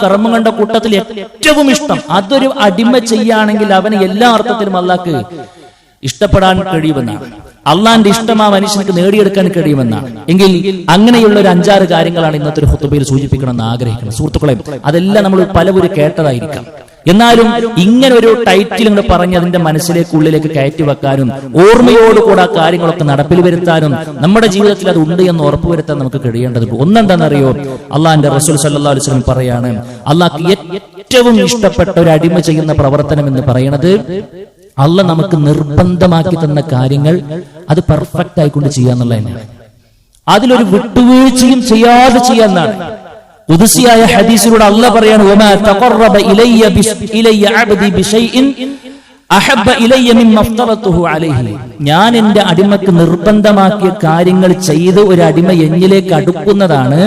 കർമ്മങ്ങളുടെ കൂട്ടത്തിൽ ഏറ്റവും ഇഷ്ടം അതൊരു അടിമ ചെയ്യുകയാണെങ്കിൽ അവന് എല്ലാ അർത്ഥത്തിലും അള്ളാഹ്ക്ക് ഇഷ്ടപ്പെടാൻ കഴിയുമെന്നാണ്. അള്ളാന്റെ ഇഷ്ടം ആ മനുഷ്യർക്ക് നേടിയെടുക്കാൻ കഴിയുമെന്നാണ്. എങ്കിൽ അങ്ങനെയുള്ള ഒരു 5-6 കാര്യങ്ങളാണ് ഇന്നത്തെ ഒരു ഖുതുബയിൽ സൂചിപ്പിക്കണമെന്ന് ആഗ്രഹിക്കുന്നത്. സുഹൃത്തുക്കളെ, അതെല്ലാം നമ്മൾ പലവരും കേട്ടതായിരിക്കാം. എന്നാലും ഇങ്ങനെ ഒരു ടൈറ്റിൽ ഇങ്ങനെ പറഞ്ഞ് അതിന്റെ ഉള്ളിലേക്ക് കയറ്റി വെക്കാനും ഓർമ്മയോടുകൂടെ ആ കാര്യങ്ങളൊക്കെ നടപ്പിൽ വരുത്താനും നമ്മുടെ ജീവിതത്തിൽ അത് ഉണ്ട് എന്ന് ഉറപ്പുവരുത്താൻ നമുക്ക് കഴിയേണ്ടതുണ്ട്. ഒന്നെന്താണെന്നറിയോ? അള്ളാഹിന്റെ റസൂൽ സല്ലല്ലാഹു അലൈഹി വസല്ലം പറയാണ്, അള്ളാഹ്ക്ക് ഏറ്റവും ഇഷ്ടപ്പെട്ട ഒരു അടിമ ചെയ്യുന്ന പ്രവർത്തനം എന്ന് പറയുന്നത് അള്ളാഹ് നമുക്ക് നിർബന്ധമാക്കി തന്ന കാര്യങ്ങൾ അത് പെർഫെക്റ്റ് ആയിക്കൊണ്ട് ചെയ്യാന്നുള്ള തന്നെയാണ്. അതിലൊരു വിട്ടുവീഴ്ചയും ചെയ്യാതെ ചെയ്യാന്നാണ്. ഖുദ്സിയായ ഹദീസിലൂടെ അല്ലാഹ് പറയാണ്, വമാ തഖറബ ഇലയ്യ അബ്ദി ബിശൈഇൻ അഹബ്ബ ഇലയ്യ മിമ്മ അഫ്തറതുഹു അലൈഹി. ഞാൻ എന്റെ അടിമക്ക് നിർബന്ധമാക്കിയ കാര്യങ്ങൾ ചെയ്ത് ഒരു അടിമ എന്നിലേക്ക് അടുക്കുന്നതാണ്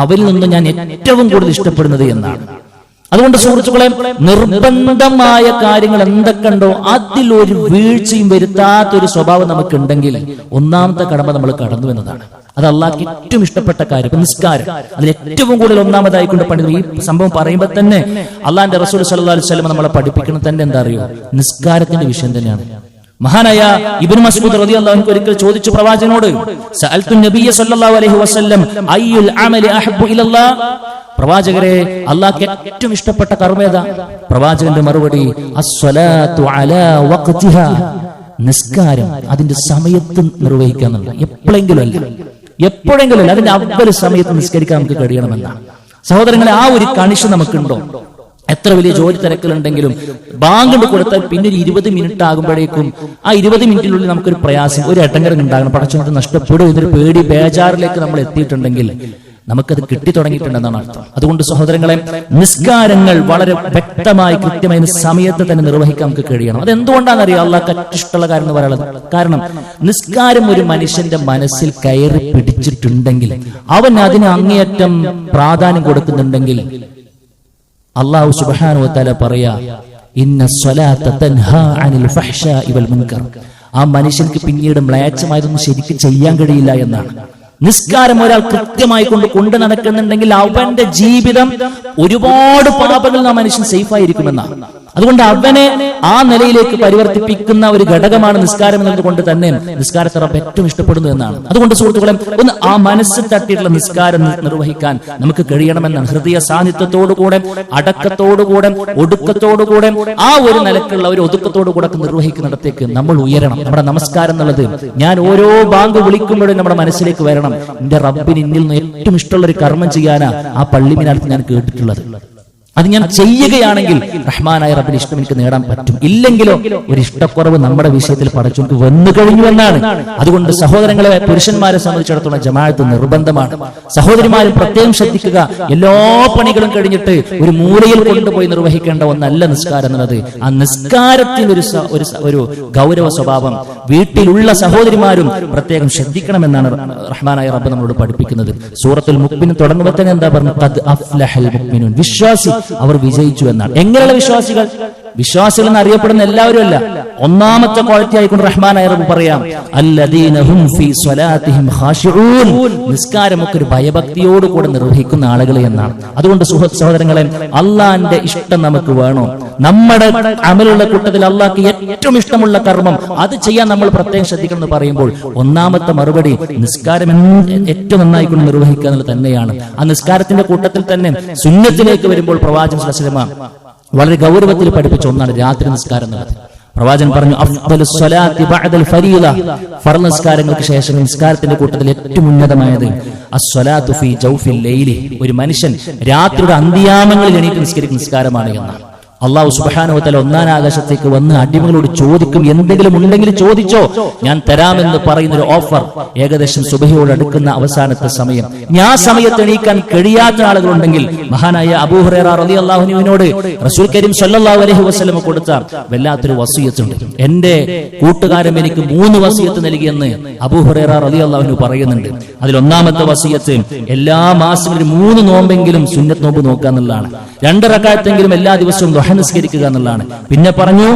അവരിൽ നിന്ന് ഞാൻ ഏറ്റവും കൂടുതൽ ഇഷ്ടപ്പെടുന്നത് എന്നാണ്. അതുകൊണ്ട് സുഹൃത്തുക്കളെ, നിർബന്ധമായ കാര്യങ്ങൾ എന്തൊക്കെയുണ്ടോ അതിലൊരു വീഴ്ചയും വരുത്താത്തൊരു സ്വഭാവം നമുക്കുണ്ടെങ്കിൽ ഒന്നാമത്തെ കടമ നമ്മൾ കടന്നു എന്നതാണ്. അത് അള്ളാഹ്ക്ക് ഏറ്റവും ഇഷ്ടപ്പെട്ട കാര്യം. നിസ്കാരം അതിൽ ഏറ്റവും കൂടുതൽ ഒന്നാമതായിക്കൊണ്ട് പണ്ഡിതർ ഈ സംഭവം പറയുമ്പോൾ തന്നെ അള്ളാഹിന്റെ റസൂൽ സല്ലല്ലാഹു അലൈഹി വസല്ലം നമ്മളെ പഠിപ്പിക്കുന്നത് തന്നെ എന്താ അറിയോ? നിസ്കാരത്തിന്റെ വിഷയം തന്നെയാണ്. മഹാനായ ഇബ്നു മസ്ഊദ് റളിയല്ലാഹു അൻഹു ഒരിക്കൽ ചോദിച്ചു പ്രവാചകനോട്, സഅൽതു നബിയ സല്ലല്ലാഹു അലൈഹി വസല്ലം അയ്യുൽ അമലി അഹബ്ബു ഇലല്ലാഹ്, പ്രവാചകരെ അല്ലാഹ്ക്ക് ഏറ്റവും ഇഷ്ടപ്പെട്ട കർമ്മം ഏതാ? പ്രവാചകന്റെ മറുപടി, അസ്സലാത്തു അലാ വഖ്തിഹാ, നിസ്കാരം അതിന്റെ സമയത്ത് നിർവഹിക്കുക എന്നുള്ള. എപ്പോഴെങ്കിലും അല്ല, അതിന്റെ അവ്വൽ സമയത്ത് നിസ്കരിക്കാൻ നമുക്ക് കഴിയണമെന്നാണ്. സഹോദരങ്ങളെ, ആ ഒരു കണിശ നമുക്കുണ്ടോ? എത്ര വലിയ ജോലി തിരക്കിലുണ്ടെങ്കിലും ബാങ്ക് കൊടുത്താൽ പിന്നെ ഒരു 20 മിനിറ്റ് ആകുമ്പോഴേക്കും ആ 20 മിനിറ്റിനുള്ളിൽ നമുക്കൊരു പ്രയാസം, ഒരു എട്ടങ്കരം ഉണ്ടാകണം, പടച്ചോനെ നഷ്ടപ്പെടും എന്നൊരു പേടി, ബേജാറിലേക്ക് നമ്മൾ എത്തിയിട്ടുണ്ടെങ്കിൽ നമുക്കത് കിട്ടി തുടങ്ങിയിട്ടുണ്ടെന്നാണ് അർത്ഥം. അതുകൊണ്ട് സഹോദരങ്ങളെ, നിസ്കാരങ്ങൾ വളരെ വ്യക്തമായി കൃത്യമായി സമയത്ത് തന്നെ നിർവഹിക്കാൻ നമുക്ക് കഴിയണം. അതെന്തുകൊണ്ടാണെന്നറിയാം അള്ളാഹ്ക്ക് ഇഷ്ടമുള്ള കാര്യം എന്ന് പറയുന്നത്? കാരണം നിസ്കാരം ഒരു മനുഷ്യന്റെ മനസ്സിൽ കയറി പിടിച്ചിട്ടുണ്ടെങ്കിൽ, അവൻ അതിന് അങ്ങേയറ്റം പ്രാധാന്യം കൊടുക്കുന്നുണ്ടെങ്കിൽ, അല്ലാഹു സുബ്ഹാനഹു വ തആല പറയാ, ഇന്ന സ്വലാത്ത തൻഹാ അനിൽ ഫഹ്ശാഇ വൽ മുൻകർ, ആ മനുഷ്യർക്ക് പിന്നീട് മ്ലേച്ഛമായതൊന്നും ശരിക്കും ചെയ്യാൻ കഴിയില്ല എന്നാണ്. നിസ്കാരം ഒരാൾ കൃത്യമായി കൊണ്ട് നടക്കുന്നുണ്ടെങ്കിൽ അവന്റെ ജീവിതം ഒരുപാട് പാപങ്ങളിൽ ആ മനുഷ്യൻ സേഫായിരിക്കുമെന്നാണ്. അതുകൊണ്ട് അവനെ ആ നിലയിലേക്ക് പരിവർത്തിപ്പിക്കുന്ന ഒരു ഘടകമാണ് നിസ്കാരം എന്നതുകൊണ്ട് തന്നെ നിസ്കാരത്തെ റബ്ബ് ഏറ്റവും ഇഷ്ടപ്പെടുന്നു എന്നാണ്. അതുകൊണ്ട് സുഹൃത്തുക്കളെ, ഒന്ന് ആ മനസ്സിൽ തട്ടിയിട്ടുള്ള നിസ്കാരം നിർവഹിക്കാൻ നമുക്ക് കഴിയണമെന്നാണ്. ഹൃദയ സാന്നിധ്യത്തോടുകൂടെ, അടക്കത്തോടുകൂടെ, ഒടുക്കത്തോടുകൂടെ, ആ ഒരു നിലക്കുള്ള ഒരു ഒതുക്കത്തോടുകൂടെ നിർവഹിക്കുന്നിടത്തേക്ക് നമ്മൾ ഉയരണം. നമ്മുടെ നമസ്കാരം എന്നുള്ളത് ഞാൻ ഓരോ ബാങ്ക് വിളിക്കുമ്പോഴും നമ്മുടെ മനസ്സിലേക്ക് വരണം, എന്റെ റബ്ബിന് എന്നിൽ നിന്ന് ഏറ്റവും ഇഷ്ടമുള്ള ഒരു കർമ്മം ചെയ്യാനാ ആ പള്ളിമിനാലത്ത് ഞാൻ കേട്ടിട്ടുള്ളത്. അത് ഞാൻ ചെയ്യുകയാണെങ്കിൽ റഹ്മാനായ റബ്ബിന് ഇഷ്ടം എനിക്ക് നേടാൻ പറ്റും. ഇല്ലെങ്കിലോ ഒരു ഇഷ്ടക്കുറവ് നമ്മുടെ വിഷയത്തിൽ പടച്ചോർക്ക് വന്നു കഴിഞ്ഞു എന്നാണ്. അതുകൊണ്ട് സഹോദരങ്ങളെ, പുരുഷന്മാരെ സംബന്ധിച്ചിടത്തോളം ജമാഅത്ത് നിർബന്ധമാണ്. സഹോദരിമാരും പ്രത്യേകം ശ്രദ്ധിക്കുക. എല്ലാ പണികളും കഴിഞ്ഞിട്ട് ഒരു മൂലയിൽ കൊണ്ടുപോയി നിർവഹിക്കേണ്ട ഒന്നല്ല നിസ്കാരം എന്നുള്ളത്. ആ നിസ്കാരത്തിന് ഒരു ഗൗരവ സ്വഭാവം വീട്ടിലുള്ള സഹോദരിമാരും പ്രത്യേകം ശ്രദ്ധിക്കണമെന്നാണ് റഹ്മാനായ റബ്ബ് നമ്മളോട് പഠിപ്പിക്കുന്നത്. സൂറത്തുൽ മുഅ്മിനൂൻ തുടങ്ങുമ്പോൾ തന്നെ എന്താ പറഞ്ഞത്? ഖദ് അഫ്ലഹൽ മുഅ്മിനൂൻ, വിശ്വാസി അവർ വിജയിച്ചു എന്നാണ്. എങ്ങനെയുള്ള വിശ്വാസികൾ? വിശ്വാസികൾ എന്ന് അറിയപ്പെടുന്ന എല്ലാവരും അല്ല. ഒന്നാമത്തെ ക്വാളിറ്റി ആയിക്കൊണ്ട് റഹ്മാനായ റബ്ബ് പറയാം, അല്ലദീന ഹും ഫീ സ്വലാത്തിഹിം ഖാശിഊൻ, നിസ്കാരമൊക്കെ ഒരു ഭയഭക്തിയോടുകൂടെ നിർവഹിക്കുന്ന ആളുകൾ എന്നാണ്. അതുകൊണ്ട് സഹോദരങ്ങളെ, അള്ളാന്റെ ഇഷ്ടം നമുക്ക് വേണോ? നമ്മുടെ അമലുള്ള കൂട്ടത്തിൽ അള്ളാഹ്ക്ക് ഏറ്റവും ഇഷ്ടമുള്ള കർമ്മം അത് ചെയ്യാൻ നമ്മൾ പ്രത്യേകം ശ്രദ്ധിക്കണം എന്ന് പറയുമ്പോൾ ഒന്നാമത്തെ മറുപടി നിസ്കാരം ഏറ്റവും നന്നായിക്കൊണ്ട് നിർവഹിക്കുക എന്നുള്ളത് തന്നെയാണ്. ആ നിസ്കാരത്തിന്റെ കൂട്ടത്തിൽ തന്നെ സുന്നത്തിലേക്ക് വരുമ്പോൾ പ്രവാചകൻ സല്ലല്ലാഹു അലൈഹി വസല്ലം വളരെ ഗൗരവത്തിൽ പഠിപ്പിച്ച ഒന്നാണ് രാത്രി നിസ്കാരം എന്നുള്ളത്. പ്രവാചകൻ പറഞ്ഞു, അഫ്ദലുസ് സ്വലാത്തി ബഅദൽ ഫരീള, ഫർള് നിസ്കാരങ്ങൾക്ക് ശേഷം നിസ്കാരത്തിന്റെ കൂട്ടത്തിൽ ഏറ്റവും ഉന്നതമായത് അസ്സലാത്തു ഫീ ജൗഫിൽ ലൈലി, ഒരു മനുഷ്യൻ രാത്രിയുടെ അന്ത്യാമങ്ങളിൽ എണീറ്റ് നിസ്കരിക്കുന്ന നിസ്കാരമാണ് എന്നാണ്. അല്ലാഹു സുബ്ഹാനഹു വ തആല ഒന്നാം ആകാശത്തേക്ക് വന്ന് അടിമകളോട് ചോദിക്കും, എന്തെങ്കിലും ഉണ്ടെങ്കിൽ ചോദിച്ചോ, ഞാൻ തരാമെന്ന് പറയുന്ന ഒരു ഓഫർ. ഏകദേശം സുബഹിയോട് അടുക്കുന്ന അവസാനത്തെ സമയം, ഞാൻ സമയത്ത് എണീക്കാൻ കഴിയാത്ത ആളുകളുണ്ടെങ്കിൽ മഹാനായ അബൂ ഹുറൈറ റളിയല്ലാഹു അൻഹുവിനോട് റസൂൽ കരീം സല്ലല്ലാഹു അലൈഹി വസല്ലം കൊടുത്ത വല്ലാത്തൊരു വസിയത്തുണ്ട്. എന്റെ കൂട്ടുകാരൻ എനിക്ക് 3 വസിയത്ത് നൽകിയെന്ന് അബൂ ഹുറൈറ റളിയല്ലാഹു അൻഹു പറയുന്നുണ്ട്. അതിൽ ഒന്നാമത്തെ വസിയത്ത് എല്ലാ മാസത്തിലും 3 നോമ്പെങ്കിലും സുന്നത്ത് നോമ്പ് നോക്കുക എന്നുള്ളതാണ്. 2 റക്അത്തെങ്കിലും എല്ലാ ദിവസവും നിസ്കരിക്കുക എന്നുള്ളതാണ്. പിന്നെ പറഞ്ഞു,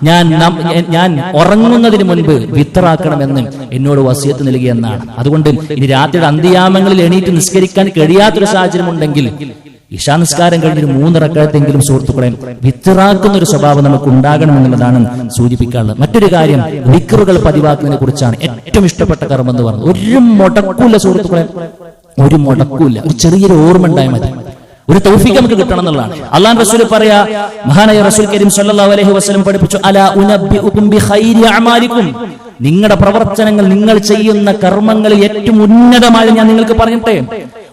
ഞാൻ ഉറങ്ങുന്നതിന് മുൻപ് വിത്തറാക്കണമെന്ന് എന്നോട് വസിയത്ത് നൽകിയെന്നാണ്. അതുകൊണ്ട് ഇനി രാത്രിയുടെ അന്ത്യയാമങ്ങളിൽ എണീറ്റ് നിസ്കരിക്കാൻ കഴിയാത്തൊരു സാഹചര്യം ഉണ്ടെങ്കിൽ ഇശാ നിസ്കാരം കഴിഞ്ഞൊരു 3 റക്അത്തെങ്കിലും സുഹൃത്തുക്കളെ വിത്തറാക്കുന്ന ഒരു സ്വഭാവം നമുക്ക് ഉണ്ടാകണമെന്നുള്ളതാണ് സൂചിപ്പിക്കാനുള്ളത്. മറ്റൊരു കാര്യം ദിക്റുകൾ പതിവാക്കുന്നതിനെ കുറിച്ചാണ്. ഏറ്റവും ഇഷ്ടപ്പെട്ട കർമ്മം എന്ന് പറഞ്ഞത് ഒരു മുടക്കൂല സുഹൃത്തുക്കളെ, ഒരു മുടക്കൂല. ഒരു ചെറിയൊരു ഓർമ്മ ഉണ്ടായാൽ മതി, ഒരു തൗഫീഖ് നമുക്ക് കിട്ടണം എന്നുള്ളതാണ്. അല്ലാഹു റസൂൽ പറയാ, മഹാനായ റസൂൽ കരീം സല്ലല്ലാഹു അലൈഹി വസല്ലം പഠിപ്പിച്ചു, അലാ ഉനബ്ബിഉകും ബിഖൈരി അഅമാലികും, നിങ്ങളുടെ പ്രവർത്തനങ്ങൾ, നിങ്ങൾ ചെയ്യുന്ന കർമ്മങ്ങളിൽ ഏറ്റവും ഉന്നതമായ ഞാൻ നിങ്ങൾക്ക് പറഞ്ഞിട്ടേ,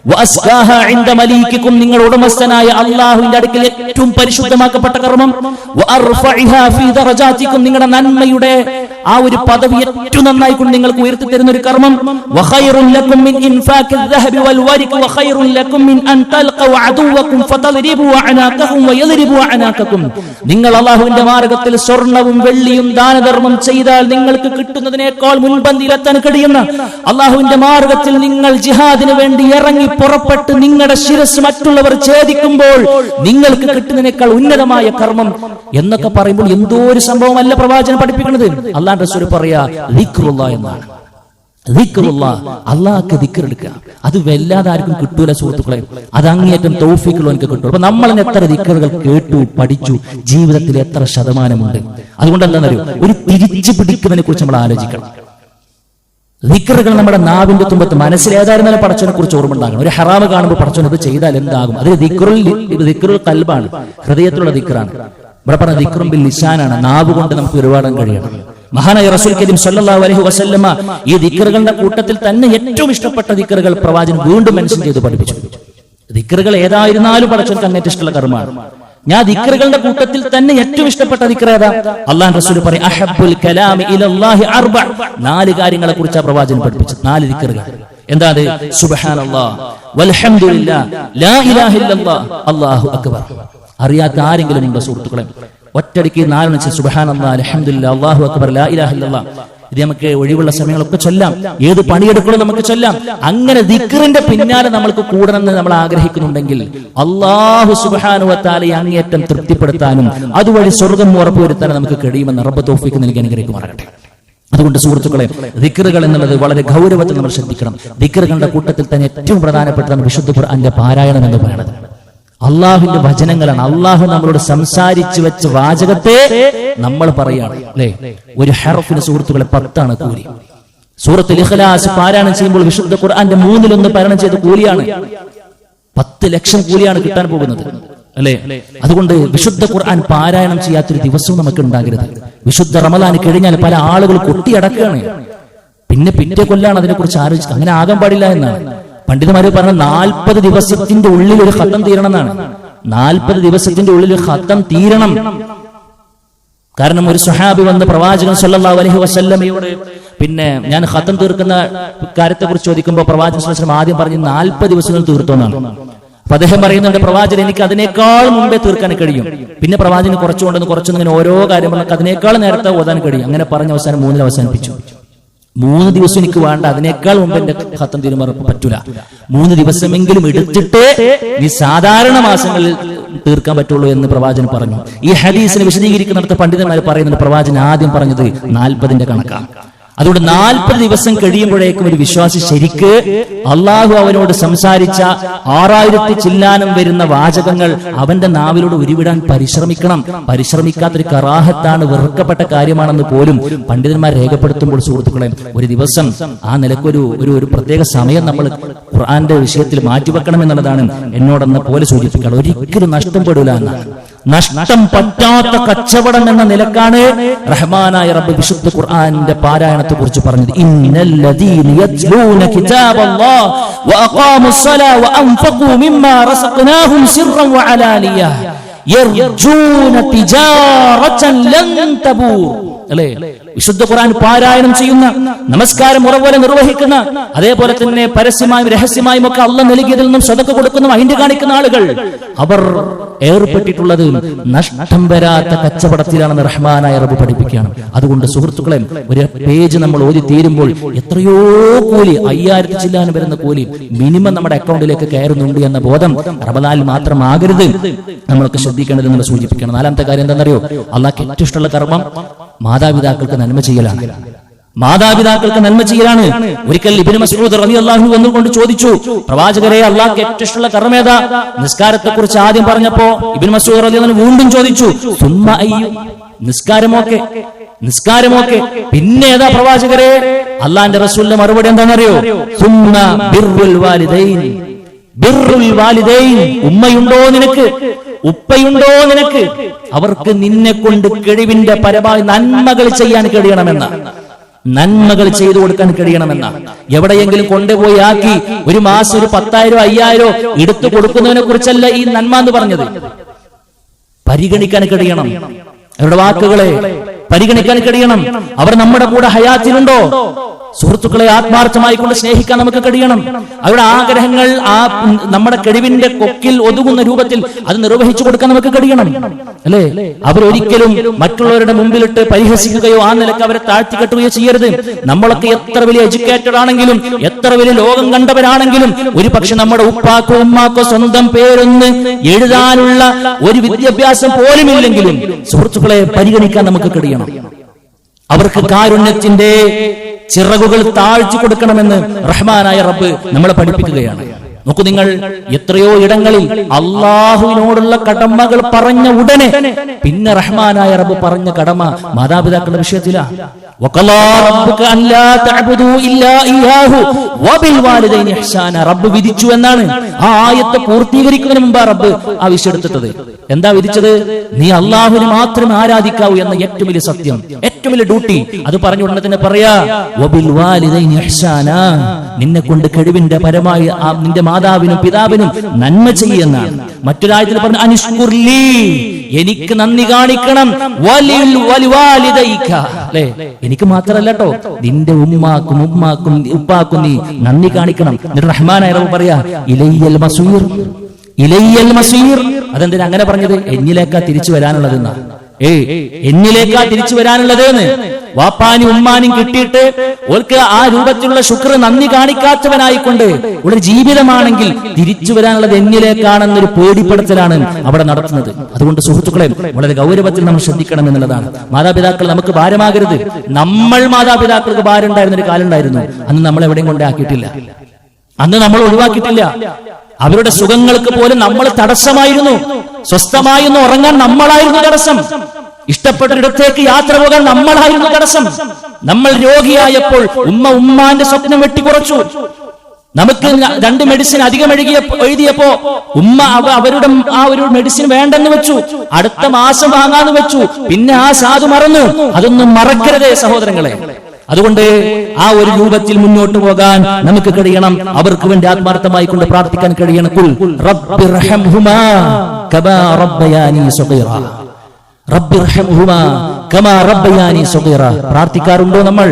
വഅസ്കാഹ ഇൻദ മലീകികും, നിങ്ങളുടെ ഉടമസ്ഥനായ അല്ലാഹുവിന്റെ അടുക്കൽ ഏറ്റവും പരിശുദ്ധമാക്കപ്പെട്ട കർമ്മം, വഅർഫഇഹാ ഫീ ദറജാതികും, നിങ്ങളുടെ നന്മയുടെ ആ ഒരു പദവി ഏറ്റവും നന്നായി കൊണ്ട് നിങ്ങൾക്ക് ഉയർത്തി തരുന്ന ഒരു കർമ്മം, വഖൈറുൻ ലക്കും മിൻ ഇൻഫാഖിൽ ദഹബി വൽ വരിഖ് വഖൈറുൻ ലക്കും മിൻ അൻ തൽഖു അദുവകും ഫതദ്രിബു അനാഖഹും വയദ്രിബു അനാഖകും, നിങ്ങൾ അല്ലാഹുവിന്റെ മാർഗ്ഗത്തിൽ സ്വർണ്ണവും വെള്ളിയും ദാനധർമ്മം ചെയ്താൽ നിങ്ങൾക്ക് കിട്ടുന്നതിനേക്കാൾ മുൻപന്തിയിലെത്താൻ കഴിയുന്ന, അല്ലാഹുവിന്റെ മാർഗ്ഗത്തിൽ നിങ്ങൾ ജിഹാദിന് വേണ്ടി ഇറങ്ങി പുറപ്പെട്ട് നിങ്ങളുടെ ശിരസ് മറ്റുള്ളവർ ഛേദിക്കുമ്പോൾ നിങ്ങൾക്ക് കിട്ടുന്നതിനേക്കാൾ ഉന്നതമായ കർമ്മം എന്നൊക്കെ പറയുമ്പോൾ എന്തോ ഒരു സംഭവമല്ല പ്രവാചകൻ പഠിപ്പിക്കുന്നത്. അല്ലാഹു റസൂൽ പറയാ ദിക്റുല്ലാഹ് എന്നാണ്. ദിക്റുല്ലാഹ്, അല്ലാഹുക്ക് ദിക്ർ എടുക്കുക, അത് വല്ലാതെ ആർക്കും കിട്ടൂല സുഹൃത്തുക്കളെ. അത് അങ്ങേയറ്റം തൗഫീഖുള്ളവർക്ക് കിട്ടും. അപ്പൊ നമ്മൾ എത്ര ദിക്റുകൾ കേട്ടു പഠിച്ചു, ജീവിതത്തിൽ എത്ര ശതമാനമുണ്ട്? അതുകൊണ്ട് എന്താണെന്നറിയോ, ഒരു തിരിച്ചു പിടിക്കുന്നതിനെ കുറിച്ച് നമ്മൾ ആലോചിക്കണം. ദിക്റുകൾ നമ്മുടെ നാവിന്റെ തുമ്പത്ത്, മനസ്സിൽ ഏതായിരുന്നാലും പടച്ചവനെ കുറിച്ച് ഓർമ്മ ഉണ്ടാകണം. ഒരു ഹറാമ് കാണുമ്പോൾ പടച്ചവൻ ഇത് ചെയ്താൽ എന്താകും? അത് ദിക്റുൽ ഖൽബാണ്, ഹൃദയത്തിലുള്ള ദിക്റാണ്. ഇവിടെ പറഞ്ഞ ദിക്റും ബിൽ ലിസാനാണ്, നാവ് കൊണ്ട് നമുക്ക് ഒരുപാട് കഴിയണം. മഹാനായ റസൂൽ കരീം സല്ലല്ലാഹു അലൈഹി വസല്ലമ ഈ ദിക്റുകളുടെ കൂട്ടത്തിൽ തന്നെ ഏറ്റവും ഇഷ്ടപ്പെട്ട ദിക്റുകൾ പ്രവാചകൻ വീണ്ടും മെൻഷൻ ചെയ്ത് പഠിപ്പിച്ചു. ദിക്റുകൾ ഏതായിരുന്നാലും പടച്ചവർക്ക് അങ്ങേറ്റം ഇഷ്ടമുള്ള കർമ്മമാണ്. ഞാൻ ദിക്റുകളുടെ കൂട്ടത്തിൽ തന്നെ ഏറ്റവും ഇഷ്ടപ്പെട്ട ദിക്ർ ഏതാ? അല്ലാഹു റസൂൽ പറയും, അഹബ്ബുൽ കലാമി ഇലല്ലാഹി അർബ, 4 കാര്യങ്ങളെ കുറിച്ചാണ് പ്രവാചകൻ പഠിപ്പിച്ചത്. 4 ദിക്റുകൾ. എന്താ അത്? സുബ്ഹാനല്ലാഹ് വൽഹംദുലില്ലാഹ് ലാ ഇലാഹ ഇല്ലല്ലാഹ് അല്ലാഹു അക്ബർ. അറിയാത്ത ആരെങ്കിലും ഉണ്ടോ സുഹൃത്തുക്കളെ? ഒറ്റടിക്ക് 4 സുബ്ഹാനല്ലാഹ് അൽഹംദുലില്ലാഹ് അല്ലാഹു അക്ബർ ലാ ഇലാഹ ഇല്ലല്ലാഹ്. ഇത് നമുക്ക് ഒഴിവുള്ള സമയങ്ങളൊക്കെ ചൊല്ലാം, ഏത് പണിയെടുക്കണോ നമുക്ക് ചൊല്ലാം. അങ്ങനെ ദിക്റിന്റെ പിന്നാലെ നമ്മൾക്ക് കൂടണമെന്ന് നമ്മൾ ആഗ്രഹിക്കുന്നുണ്ടെങ്കിൽ അല്ലാഹു സുബ്ഹാനഹു വ തആലയെ അങ്ങേയറ്റം തൃപ്തിപ്പെടുത്താനും അതുവഴി സ്വർഗ്ഗം ഉറപ്പുവരുത്താനും നമുക്ക് കഴിയുമെന്ന് റബ്ബ് തൗഫീഖ് നൽകി അനുഗ്രഹിക്കുമാറാകട്ടെ. അതുകൊണ്ട് സുഹൃത്തുക്കളെ, ദിക്റുകൾ എന്നുള്ളത് വളരെ ഗൗരവത്തിൽ നമ്മൾ ശ്രദ്ധിക്കണം. ദിക്റുകളുടെ കൂട്ടത്തിൽ തന്നെ ഏറ്റവും പ്രധാനപ്പെട്ടതാണ് വിശുദ്ധ ഖുർആന്റെ പാരായണം എന്ന് പറയുന്നത്. അള്ളാഹുവിന്റെ വചനങ്ങളാണ്. അള്ളാഹു നമ്മളോട് സംസാരിച്ചു വെച്ച വാചകത്തെ നമ്മൾ പറയാണ്, അല്ലെ? ഒരു ഹർഫിന് സുഹൃത്തുക്കളെ 10 കൂലി. സൂറത്തുൽ ഇഖ്ലാസ് പാരായണം ചെയ്യുമ്പോൾ വിശുദ്ധ ഖുർആന്റെ 1/3 പാരായണം ചെയ്ത കൂലിയാണ്. 10 ലക്ഷം കൂലിയാണ് കിട്ടാൻ പോകുന്നത്, അല്ലെ? അതുകൊണ്ട് വിശുദ്ധ ഖുർആൻ പാരായണം ചെയ്യാത്തൊരു ദിവസവും നമുക്ക് ഉണ്ടാകരുത്. വിശുദ്ധ റമദാൻ കഴിഞ്ഞാൽ പല ആളുകൾ കൊട്ടിയടക്കുകയാണ്, പിന്നെ പിറ്റേ കൊല്ലാണ് അതിനെക്കുറിച്ച് ആലോചിക്കുക. അങ്ങനെ ആകാൻ പാടില്ല എന്നാണ് പണ്ഡിതന്മാര് പറഞ്ഞ. 40 ദിവസത്തിന്റെ ഉള്ളിൽ ഒരു ഖത്തം തീരണം എന്നാണ്. 40 ദിവസത്തിന്റെ ഉള്ളിൽ ഒരു ഖത്തം തീരണം. കാരണം ഒരു സ്വഹാബി വന്ന് പ്രവാചകൻ സല്ലല്ലാഹു അലൈഹി വസല്ലമയോട് പിന്നെ ഞാൻ ഖത്തം തീർക്കുന്ന കാര്യത്തെ കുറിച്ച് ചോദിക്കുമ്പോൾ പ്രവാചകൻ സല്ലല്ലാഹു അലൈഹി വസല്ലം ആദ്യം പറഞ്ഞു 40 ദിവസങ്ങൾ തീർത്തോന്നാണ്. അപ്പൊ അദ്ദേഹം പറയുന്നുണ്ട്, പ്രവാചകൻ എനിക്ക് അതിനേക്കാൾ മുമ്പേ തീർക്കാൻ കഴിയും. പിന്നെ പ്രവാചകൻ കുറച്ചൊന്നിങ്ങനെ ഓരോ കാര്യം പറഞ്ഞാൽ അതിനേക്കാൾ നേരത്തെ ഓതാൻ കഴിയും. അങ്ങനെ പറഞ്ഞ അവസാനം 3 അവസാനിപ്പിച്ചു. 3 ദിവസം എനിക്ക് വേണ്ട, അതിനേക്കാൾ മുമ്പ് എന്റെ ഖത്തം തീരുമാനം പറ്റൂല. 3 ദിവസമെങ്കിലും എടുത്തിട്ട് ഈ സാധാരണ മാസങ്ങളിൽ തീർക്കാൻ പറ്റുള്ളൂ എന്ന് പ്രവാചകൻ പറഞ്ഞു. ഈ ഹദീസിനെ വിശദീകരിക്കുന്നിടത്ത് പണ്ഡിതന്മാർ പറയുന്നുണ്ട്, പ്രവാചകൻ ആദ്യം പറഞ്ഞത് 40ന്റെ കണക്കാണ്. അതുകൊണ്ട് 40 ദിവസം കഴിയുമ്പോഴേക്കും ഒരു വിശ്വാസി ശരിക്ക് അള്ളാഹു അവനോട് സംസാരിച്ച 6000 ചില്ലാനം വരുന്ന വാചകങ്ങൾ അവന്റെ നാവിലൂടെ ഉരുവിടാൻ പരിശ്രമിക്കണം. പരിശ്രമിക്കാത്തൊരു കറാഹത്താണ്, വെറുക്കപ്പെട്ട കാര്യമാണെന്ന് പോലും പണ്ഡിതന്മാർ രേഖപ്പെടുത്തുമ്പോൾ സുഹൃത്തുക്കളെ, ഒരു ദിവസം ആ നിലക്കൊരു ഒരു പ്രത്യേക സമയം നമ്മൾ ഖുർആന്റെ വിഷയത്തിൽ മാറ്റിവെക്കണം എന്നുള്ളതാണ് എന്നോടെന്ന പോലെ സൂചിപ്പിക്കണം. ഒരിക്കലും നഷ്ടപ്പെടൂല എന്നാണ്. നഷ്ടം പറ്റാത്ത കച്ചവടം എന്ന നിലക്കാണ് റഹ്മാനായ റബ്ബ് വിശുദ്ധ ഖുർആന്റെ പാരായണത്തെ കുറിച്ച് പറഞ്ഞത്. ഇന്നല്ലദീന യത്ലൂന കിതാബല്ലാഹ് വഅഖാമുസ്സലാ വഅൻഫഖൂ മിമ്മാ റസഖ്നാഹും സിർറൻ വഅലാനിയ യർജൂന തിജാറതൻ ലൻ തബൂർ. അല്ലെ? വിശുദ്ധ ഖുർആൻ പാരായണം ചെയ്യുന്ന, നമസ്കാരം മുറപോലെ നിർവഹിക്കുന്ന, അതേപോലെ തന്നെ പരസ്യമായും രഹസ്യമായും ഒക്കെ അള്ളാഹ് നൽകിയതിൽ നിന്നും സദഖ കൊടുക്കുന്ന, അതിന്റെ കാണിക്കുന്ന ആളുകൾ അവർ ഏർപ്പെട്ടിട്ടുള്ളത് നഷ്ടം വരാത്ത കച്ചവടത്തിലാണെന്ന് റഹ്മാനായ റബ്ബ് പഠിപ്പിക്കുകയാണ്. അതുകൊണ്ട് സുഹൃത്തുക്കളെ, ഒരു പേജ് നമ്മൾ ഓതി തീരുമ്പോൾ എത്രയോ കൂലി, 5000 ചില്ലാനും വരുന്ന കൂലി മിനിമം നമ്മുടെ അക്കൗണ്ടിലേക്ക് കയറുന്നുണ്ട് എന്ന ബോധം റമദാനിൽ മാത്രമാകരുത് നമ്മളൊക്കെ ശ്രദ്ധിക്കേണ്ടതെന്ന് സൂചിപ്പിക്കണം. 4ാമത്തെ കാര്യം എന്താണെന്നറിയോ? അള്ളാഹ്ക്ക് ഏറ്റവും ഇഷ്ടമുള്ള കർമ്മം മാതാപിതാക്കൾക്ക് നന്മ ചെയ്യലാണ്. മാതാപിതാക്കൾക്ക് നന്മ ചെയ്യലാണ്. ഒരിക്കൽ ഇബ്നു മസ്ഊദ് റളിയല്ലാഹു അൻഹു വന്നുകൊണ്ട് ചോദിച്ചു, പ്രവാചകരെ, അള്ളാഹ്ക്ക് ഏറ്റവും ഇഷ്ടമുള്ള കർമ്മം ഏതാ? നിസ്കാരത്തെ കുറിച്ച് ആദ്യം പറഞ്ഞപ്പോ ഇബ്നു മസ്ഊദ് റളിയല്ലാഹു അൻഹു വീണ്ടും ചോദിച്ചു, സുമ്മ അയ്യു, നിസ്കാരമൊക്കെ പിന്നെ ഏതാ പ്രവാചകരെ? അള്ളാന്റെ റസൂലിന്റെ മറുപടി എന്താണെന്നറിയോ? സുമ്മ ബിർറുൽ വാലിദൈൻ. ബിർറുൽ വാലിദൈൻ, ഉമ്മയുണ്ടോ നിനക്ക്, ഉപ്പയുണ്ടോ നിനക്ക്? അവർക്ക് നിന്നെ കൊണ്ട് കഴിവിന്റെ പരമായി നന്മകൾ ചെയ്യാൻ കഴിയണമെന്ന, നന്മകൾ ചെയ്തു കൊടുക്കാൻ കഴിയണമെന്ന. എവിടെയെങ്കിലും കൊണ്ടുപോയി ആക്കി ഒരു മാസം ഒരു 10,000 5,000 എടുത്തു കൊടുക്കുന്നതിനെ കുറിച്ചല്ല ഈ നന്മ എന്ന് പറഞ്ഞത്. പരിഗണിക്കാൻ കഴിയണം, അവരുടെ വാക്കുകളെ പരിഗണിക്കാൻ കഴിയണം. അവർ നമ്മുടെ കൂടെ ഹയാത്തിലുണ്ടോ? സുഹൃത്തുക്കളെ ആത്മാർത്ഥമായി കൊണ്ട് സ്നേഹിക്കാൻ നമുക്ക് കഴിയണം. അവരുടെ ആഗ്രഹങ്ങൾ നമ്മുടെ കഴിവിന്റെ കൊക്കിൽ ഒതുങ്ങുന്ന രൂപത്തിൽ അത് നിർവഹിച്ചു കൊടുക്കാൻ നമുക്ക് കഴിയണം, അല്ലേ? അവരൊരിക്കലും മറ്റുള്ളവരുടെ മുമ്പിലിട്ട് പരിഹസിക്കുകയോ ആ നിലക്ക് അവരെ താഴ്ത്തിക്കെട്ടുകയോ ചെയ്യരുത്. നമ്മളൊക്കെ എത്ര വലിയ എഡ്യൂക്കേറ്റഡ് ആണെങ്കിലും, എത്ര വലിയ ലോകം കണ്ടവരാണെങ്കിലും, ഒരു പക്ഷെ നമ്മുടെ ഉപ്പാക്കോ ഉമ്മാക്കോ സ്വന്തം പേരൊന്ന് എഴുതാനുള്ള ഒരു വിദ്യാഭ്യാസം പോലുമില്ലെങ്കിലും സുഹൃത്തുക്കളെ പരിഗണിക്കാൻ നമുക്ക് കഴിയണം. അവർക്ക് കാരുണ്യത്തിന്റെ ചിറകുകൾ താഴ്ച കൊടുക്കണമെന്ന് റഹ്മാനായ റബ്ബ് നമ്മളെ പഠിപ്പിക്കുകയാണ്. നോക്കൂ നിങ്ങൾ, എത്രയോ ഇടങ്ങളിൽ അള്ളാഹുവിനോടുള്ള കടമകൾ പറഞ്ഞ ഉടനെ പിന്നെ റഹ്മാനായ റബ്ബ് പറഞ്ഞ കടമ മാതാപിതാക്കളുടെ വിഷയത്തിലാണ്. റബ്ബ് വിധിച്ചു എന്നാണ്. ആ ആയത്ത് പൂർത്തീകരിക്കുന്നതിന് മുമ്പ് റബ്ബ് ആ വിഷയം എടുത്തിട്ടത്. എന്താ വിധിച്ചത്? നീ അള്ളാഹുവിനെ മാത്രമേ ആരാധിക്കാവൂ എന്ന ഏറ്റവും വലിയ സത്യം, ഏറ്റവും വലിയ ഡ്യൂട്ടി. അത് പറഞ്ഞ ഉടനെ തന്നെ പറയാ, നിന്നെ കൊണ്ട് കഴിവിന്റെ പരമായി നിന്റെ മാതാവിനും പിതാവിനും നന്മ ചെയ്യുന്നതാണ്. മറ്റൊരായത്തിൽ പറഞ്ഞു, അനിഷ്കുർലി, എനിക്ക് നന്ദി കാണിക്കണം. അല്ലേ? എനിക്ക് മാത്രല്ല കേട്ടോ, നിന്റെ ഉമ്മാക്കും ഉപ്പാക്കും നീ നന്ദി കാണിക്കണം. എന്നിട്ട് റഹ്മാനായ റബ്ബ് പറയാ, ഇലയ്യൽ മസീർ, ഇലയ്യൽ മസീർ. അതെന്തിനാ അങ്ങനെ പറഞ്ഞത്? എന്നിലേക്കാ തിരിച്ചു വരാനുള്ളതെന്നാ. എന്നിലേക്കാ തിരിച്ചു വരാനുള്ളത്. വാപ്പാനും ഉമ്മാനും കിട്ടിയിട്ട് ഓർക്ക് ആ രൂപത്തിലുള്ള ശുക്ർ നന്ദി കാണിക്കാത്തവനായിക്കൊണ്ട് ഒരു ജീവിതമാണെങ്കിൽ തിരിച്ചു വരാനുള്ളത് എന്നിലേക്കാണെന്നൊരു പേടിപ്പെടുത്തലാണ് അവിടെ നടത്തുന്നത്. അതുകൊണ്ട് സുഹൃത്തുക്കളെ, വളരെ ഗൗരവത്തിൽ നമ്മൾ ശ്രദ്ധിക്കണം എന്നുള്ളതാണ്. മാതാപിതാക്കൾ നമുക്ക് ഭാരമാകരുത്. നമ്മൾ മാതാപിതാക്കൾക്ക് ഭാരം ഉണ്ടായിരുന്നൊരു കാലം ഉണ്ടായിരുന്നു. അന്ന് നമ്മൾ എവിടെയും കൊണ്ടാക്കിയിട്ടില്ല, അന്ന് നമ്മൾ ഒഴിവാക്കിയിട്ടില്ല. അവരുടെ സുഖങ്ങൾക്ക് പോലും നമ്മൾ തടസ്സമായിരുന്നു. സ്വസ്ഥമായിരുന്നു ഉറങ്ങാൻ നമ്മളായിരുന്നു തടസ്സം. ഇഷ്ടപ്പെട്ടൊരിടത്തേക്ക് യാത്ര പോകാൻ നമ്മളായിരുന്നു തടസ്സം. നമ്മൾ രോഗിയായപ്പോൾ ഉമ്മാന്റെ സ്വപ്നം വെട്ടിക്കുറച്ചു. നമുക്ക് 2 മെഡിസിൻ അധികം എഴുതിയപ്പോ ഉമ്മ അവരുടെ ആ ഒരു മെഡിസിൻ വേണ്ടെന്ന് വെച്ചു. അടുത്ത മാസം വാങ്ങാന്ന് വെച്ചു. പിന്നെ ആ സാധു മറന്നു. അതൊന്നും മറക്കരുതേ സഹോദരങ്ങളെ. അതുകൊണ്ട് ആ ഒരു രൂപത്തിൽ മുന്നോട്ട് പോകാൻ നമുക്ക് കഴിയണം. അവർക്ക് വേണ്ടി ആത്മാർത്ഥമായി കൊണ്ട് പ്രാർത്ഥിക്കാൻ കഴിയണം. ഖുൽ റബ്ബിർഹംഹുമാ കമാ റബ്ബയാനി സഗീറ, റബ്ബിർഹംഹുമാ കമാ റബ്ബയാനി സഗീറ. പ്രാർത്ഥിക്കാറുണ്ടോ നമ്മൾ?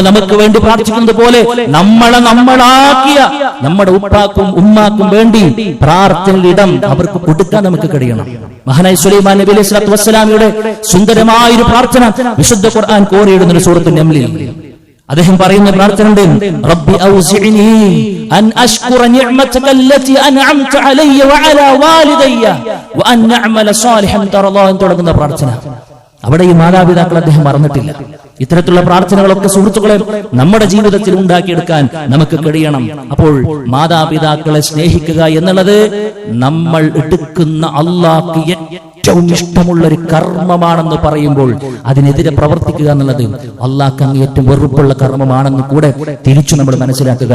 നമുക്ക് വേണ്ടി പ്രാർത്ഥിക്കുന്നത് പോലെ നമ്മളാക്കിയ നമ്മുടെ ഉപ്പാക്കും ഉമ്മാക്കും വേണ്ടി പ്രാർത്ഥനയുടെ ഇടം അവർക്ക് കൊടുക്കാൻ നമുക്ക് കഴിയണം. മഹാനായ സുലൈമാൻ നബി അലൈഹി സ്വലാത്തു വസ്സലാമിയുടെ സുന്ദരമായൊരു പ്രാർത്ഥന വിശുദ്ധ ഖുർആൻ കോറിയിടുന്ന ഒരു സൂറത്തുൽ നംലിൽ അദ്ദേഹം പറയുന്ന പ്രാർത്ഥനയുണ്ട്, റബ്ബി ഔസിഇനി അൻ അശ്കുറ നിഅമതക അല്ലതി അൻഅംത അലയ്യ വഅലാ വാലിദയ്യ വഅൻ നഅമല സാലിഹൻ തർളാ എന്ന് തുടങ്ങുന്ന പ്രാർത്ഥന. അവിടെ ഈ മാതാപിതാക്കൾ അദ്ദേഹം മറന്നിട്ടില്ല. ഇത്തരത്തിലുള്ള പ്രാർത്ഥനകളൊക്കെ സുഹൃത്തുക്കളെ നമ്മുടെ ജീവിതത്തിൽ ഉണ്ടാക്കിയെടുക്കാൻ നമുക്ക് കഴിയണം. അപ്പോൾ മാതാപിതാക്കളെ സ്നേഹിക്കുക എന്നുള്ളത് നമ്മൾ എടുക്കുന്ന അള്ളാഹ്ക്ക് ഏറ്റവും ഇഷ്ടമുള്ള ഒരു കർമ്മമാണെന്ന് പറയുമ്പോൾ അതിനെതിരെ പ്രവർത്തിക്കുക എന്നുള്ളത് അള്ളാഹ്ക്ക് അങ്ങേയറ്റം വെറുപ്പുള്ള കർമ്മമാണെന്ന് കൂടെ തിരിച്ചു നമ്മൾ മനസ്സിലാക്കുക.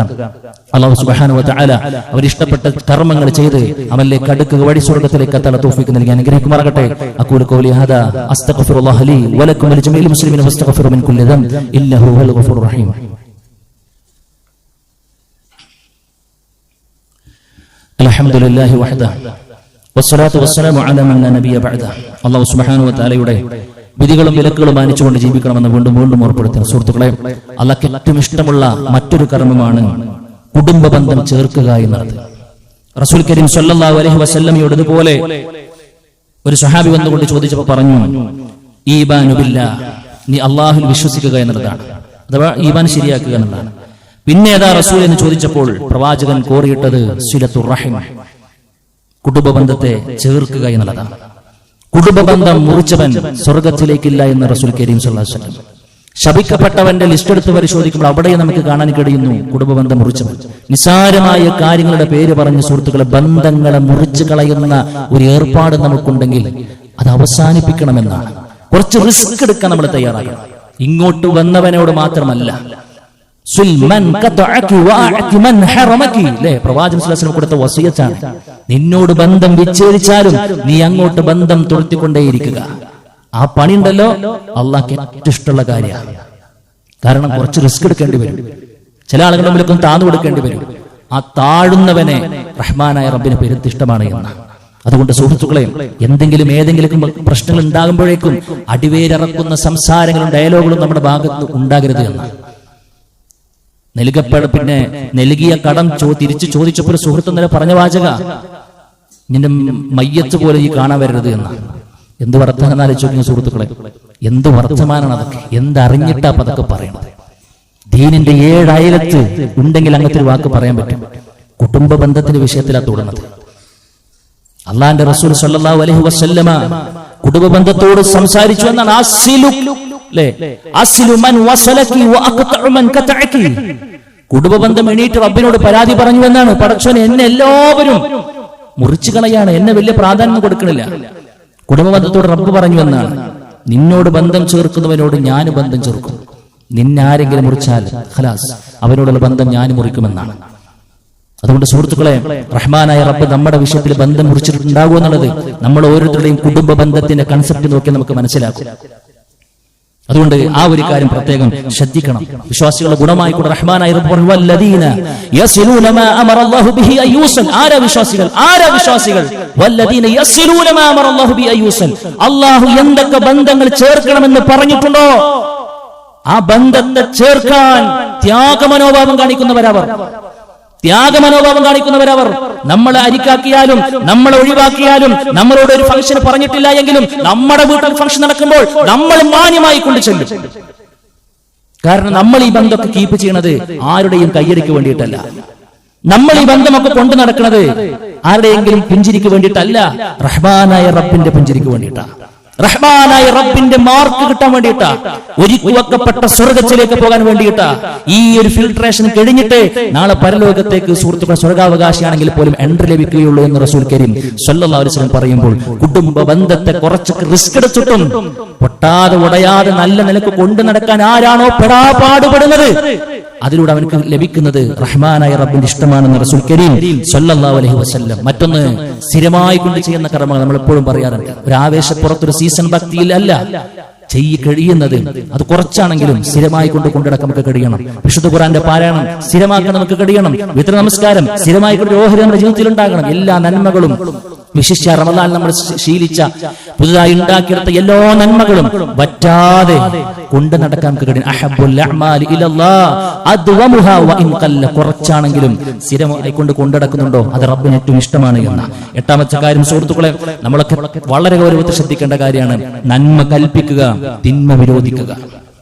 അല്ലാഹു സുബ്ഹാനഹു വ തആല അവരിഷ്ടപ്പെട്ട കർമ്മങ്ങൾ ചെയ്ത് അവനിലേക്ക് അടുക്കുക വഴി സ്വർഗ്ഗത്തിലേക്ക് എത്താനുള്ള തൗഫീഖ് നൽകി അനുഗ്രഹിക്കുമാറാകട്ടെ. അഖൂലു ഖൗലി ഹാദാ അസ്തഗ്ഫിറുല്ലാഹ ലി വലക്കും വലിജമീഇൽ മുസ്ലിമീന ഫസ്തഗ്ഫിറു മിൻ കുല്ലി ദംബ് ഇന്നഹു ഹുവൽ ഗഫൂറുർ റഹീം. അൽഹംദുലില്ലാഹി വഹദഹു വസ്സലാത്തു വസ്സലാമു അലാ മൻ ലാ നബിയ ബഅദഹു. അല്ലാഹു സുബ്ഹാനഹു വ തആലയുടെ വിധികളും വിലക്കുകളും മാനിച്ചുകൊണ്ട് ജീവിക്കണമെന്ന് വീണ്ടും വീണ്ടും ഓർപ്പെടുത്തുന്നു. സുഹൃത്തുക്കളെ, അള്ളാഹ്ക്ക് ഏറ്റവും ഇഷ്ടമുള്ള മറ്റൊരു കർമ്മമാണ് കുടുംബ ബന്ധം ചേർക്കുക എന്നത്. റസൂൽ കരീം സ്വല്ലല്ലാഹു അലൈഹി വസല്ലമയോട് ഇതുപോലെ ഒരു സ്വഹാബി വന്നുകൊണ്ട് ചോദിച്ചപ്പോൾ പറഞ്ഞു, ഈമാനു ബില്ലാഹ്, നീ അള്ളാഹുൽ വിശ്വസിക്കുക എന്നുള്ളതാണ്, അഥവാ ഈമാൻ ശരിയാക്കുക എന്നുള്ളതാണ്. പിന്നെ ഏതാ റസൂൽ എന്ന് ചോദിച്ചപ്പോൾ പ്രവാചകൻ കോറിയിട്ടത് സിലത്തുർ റഹിം, കുടുംബ ബന്ധത്തെ ചേർക്കുക എന്നുള്ളതാണ്. കുടുംബ ബന്ധം മുറിച്ചവൻ സ്വർഗത്തിലേക്കില്ല എന്ന് റസൂൽ കരീം സ്വല്ലല്ലാഹു അലൈഹി വസല്ലം. ശപിക്കപ്പെട്ടവന്റെ ലിസ്റ്റ് എടുത്ത് പരിശോധിക്കുമ്പോൾ അവിടെ നമുക്ക് കാണാൻ കഴിയുന്നു കുടുംബ ബന്ധം മുറിച്ചവൻ. നിസാരമായ കാര്യങ്ങളുടെ പേര് പറഞ്ഞ് സുഹൃത്തുക്കളെ ബന്ധങ്ങളെ മുറിച്ചു കളയുന്ന ഒരു ഏർപ്പാട് നമുക്കുണ്ടെങ്കിൽ അത് അവസാനിപ്പിക്കണമെന്നാണ്. കുറച്ച് റിസ്ക് എടുക്കാൻ നമ്മൾ തയ്യാറാകണം. ഇങ്ങോട്ട് വന്നവനോട് മാത്രമല്ല, പ്രവാചകൻ സ്വല്ലല്ലാഹു അലൈഹി വസല്ലം കൊടുത്ത വസിയത്താണ്. നിന്നോട് ബന്ധം വിച്ഛേദിച്ചാലും നീ അങ്ങോട്ട് ബന്ധം തുറത്തിക്കൊണ്ടേയിരിക്കുക. ആ പണി ഉണ്ടല്ലോ, അള്ളാഹ്ക്ക് ഏറ്റവും ഇഷ്ടമുള്ള കാര്യമാണ്. കാരണം കുറച്ച് റിസ്ക് എടുക്കേണ്ടി വരും. ചില ആളുകളുടെ മുമ്പിലൊക്കെ താന്നു കൊടുക്കേണ്ടി വരും. ആ താഴുന്നവനെ റഹ്മാനായ റബ്ബിന് പെരുത്ത് ഇഷ്ടമാണ് എന്ന്. അതുകൊണ്ട് സുഹൃത്തുക്കളെ, ഏതെങ്കിലും പ്രശ്നങ്ങൾ ഉണ്ടാകുമ്പോഴേക്കും അടിവേരിറക്കുന്ന സംസാരങ്ങളും ഡയലോഗുകളും നമ്മുടെ ഭാഗത്ത് ഉണ്ടാകരുത് എന്ന്. പിന്നെ നൽകിയ കടം തിരിച്ചു ചോദിച്ചപ്പോൾ ഒരു സുഹൃത്ത് ഇന്നലെ പറഞ്ഞ വാചക, നിന്റെ മയ്യത്ത് പോലെ ഈ കാണാൻ വരരുത് എന്ന്. എന്ത് വർത്തമാനം ആലോചിക്കുന്ന സുഹൃത്തുക്കളെ, എന്ത് വർത്തമാനാണ് അതൊക്കെ, എന്തറിഞ്ഞിട്ടാ അപ്പൊ അതൊക്കെ പറയണത്. ദീനിന്റെ 7 അയലത്ത് ഉണ്ടെങ്കിൽ അങ്ങനത്തെ ഒരു വാക്ക് പറയാൻ പറ്റും. കുടുംബ ബന്ധത്തിന്റെ വിഷയത്തിലാണ് തുടങ്ങുന്നത്. അള്ളാന്റെ റസൂൽ സ്വല്ലല്ലാഹു അലൈഹി വസല്ലമ കുടുംബ ബന്ധത്തോട് സംസാരിച്ചു എന്നാണ്. കുടുംബ ബന്ധം എണീറ്റ് റബ്ബിനോട് പരാതി പറഞ്ഞു എന്നാണ്. പടച്ചോനെ, എന്നെ എല്ലാവരും മുറിച്ചു കളയാണ്, എന്നെ വലിയ പ്രാധാന്യം കൊടുക്കണില്ല. കുടുംബ ബന്ധത്തോട് റബ്ബ് പറഞ്ഞു എന്നാണ്, നിന്നോട് ബന്ധം ചേർക്കുന്നവനോട് ഞാൻ ബന്ധം ചേർക്കും. നിന്നാരെങ്കിലും മുറിച്ചാൽ ഖലാസ്, അവനോടുള്ള ബന്ധം ഞാൻ മുറിക്കുമെന്നാണ്. അതുകൊണ്ട് സുഹൃത്തുക്കളെ, റഹ്മാനായ റബ്ബ് നമ്മുടെ വിഷയത്തിൽ ബന്ധം മുറിച്ചിട്ടുണ്ടാകും എന്നുള്ളത് നമ്മൾ ഓരോരുത്തരുടെയും കുടുംബ ബന്ധത്തിന്റെ കൺസെപ്റ്റ് നോക്കി നമുക്ക് മനസ്സിലാക്കും. അതുകൊണ്ട് ആ ഒരു കാര്യം പ്രത്യേകം ശ്രദ്ധിക്കണം. വിശ്വാസികളുടെ ഗുണമായി കൂടെ റഹ്മാനായ റബ്ബ് പറഞ്ഞു, വല്ലദീന യസിലൂന മാ അമറ അല്ലാഹു ബിഹി അയ്യൂസൽ. ആരാ വിശ്വാസികൾ? വല്ലദീന യസിലൂന മാ അമറ അല്ലാഹു ബിഹി അയ്യൂസൽ. അല്ലാഹു എന്തൊക്കെ ബന്ധങ്ങൾ ചേർക്കണമെന്ന് പറഞ്ഞിട്ടുണ്ടോ ആ ബന്ധത്തെ ചേർക്കാൻ ത്യാഗമനോഭാവം കാണിക്കുന്നവരവർ. നമ്മളെ അരിക്കാക്കിയാലും നമ്മളെ ഒഴിവാക്കിയാലും നമ്മളോട് ഒരു ഫംഗ്ഷൻ പറഞ്ഞിട്ടില്ല എങ്കിലും നമ്മുടെ വീട്ടിൽ ഫംഗ്ഷൻ നടക്കുമ്പോൾ നമ്മൾ മാന്യമായി കൊണ്ടു ചെല്ലും. കാരണം നമ്മൾ ഈ ബന്ധമൊക്കെ കീപ്പ് ചെയ്യണത് ആരുടെയും കയ്യടിക്ക് വേണ്ടിയിട്ടല്ല. നമ്മൾ ഈ ബന്ധമൊക്കെ കൊണ്ടു നടക്കുന്നത് ആരുടെയെങ്കിലും പുഞ്ചിരിക്ക് വേണ്ടിയിട്ടല്ല, റഹ്മാനായ റബ്ബിന്റെ പുഞ്ചിരിക്ക് വേണ്ടിയിട്ടാണ്. റഹ്മാനായ റബ്ബിന്റെ മാർക്ക് കിട്ടാൻ വേണ്ടിയിട്ടാ, ഒരുക്കുവെക്കപ്പെട്ട സ്വർഗത്തിലേക്ക് പോകാൻ വേണ്ടിയിട്ടാ. ഈ ഒരു ഫിൽട്രേഷൻ കഴിഞ്ഞിട്ട് നാളെ പരലോകത്തേക്ക് സുഹൃത്തുക്കൾ സ്വർഗാവകാശിയാണെങ്കിൽ പോലും എൻട്രി ലഭിക്കുകയുള്ളൂ എന്ന് റസൂൽ കരീം സ്വല്ലല്ലാഹു അലൈഹി വസല്ലം പറയുമ്പോൾ, കുടുംബ ബന്ധത്തെ കുറച്ചൊക്കെ റിസ്ക് എടുത്തിട്ടും പൊട്ടാതെ ഉടയാതെ നല്ല നിലക്ക് കൊണ്ടു നടക്കാൻ ആരാണോ പെടാപാടുപെടുന്നത് അതിലൂടെ അവനക്ക് ലഭിക്കുന്നത് റഹ്മാനായ റബ്ബിന്റെ ഇഷ്ടമാണെന്ന് റസൂൽ കരീം സ്വല്ലല്ലാഹു അലൈഹി വസല്ലം. മറ്റൊന്ന്, സ്ഥിരമായി കൊണ്ട് ചെയ്യുന്ന കർമ്മങ്ങൾ നമ്മൾ എപ്പോഴും പറയാറുണ്ട്. ഒരു ആവേശപ്പുറത്തൊരു സീസൺ ഭക്തിയിൽ അല്ല കഴിയുന്നത്, അത് കുറച്ചാണെങ്കിലും സ്ഥിരമായി കൊണ്ടുനടക്കാൻ നമുക്ക് കഴിയണം. വിശുദ്ധ ഖുർആന്റെ പാരായണം സ്ഥിരമാക്കാൻ നമുക്ക് കഴിയണം. വിത്ര നമസ്കാരം സ്ഥിരമായി കൊണ്ട് ഓഹരി നമ്മുടെ ജീവിതത്തിൽ ഉണ്ടാകണം. എല്ലാ നന്മകളും, വിശിഷ്യ റമദാൻ നമ്മൾ ശീലിച്ച പുതുതായി ഉണ്ടാക്കിയെടുത്ത എല്ലാ നന്മകളും വറ്റാതെ കൊണ്ടു നടക്കാൻ നമുക്ക് കഴിയണം. അഹബ്ബുൽ അഅ്മാലി ഇലല്ലാഹ് അദ്വമുഹാ വഇൻ ഖല്ല. കുറച്ചാണെങ്കിലും സ്ഥിരമായി കൊണ്ടുനടക്കുന്നുണ്ടോ അത് റബ്ബിന് ഏറ്റവും ഇഷ്ടമാണ് എന്ന. 8ാമത്തെ കാര്യം സുഹൃത്തുക്കളെ, നമ്മളൊക്കെ വളരെ ഗൗരവത്തിൽ ശ്രദ്ധിക്കേണ്ട കാര്യമാണ്. നന്മ കൽപ്പിക്കുക, തിന്മ വിരോധിക്കുക.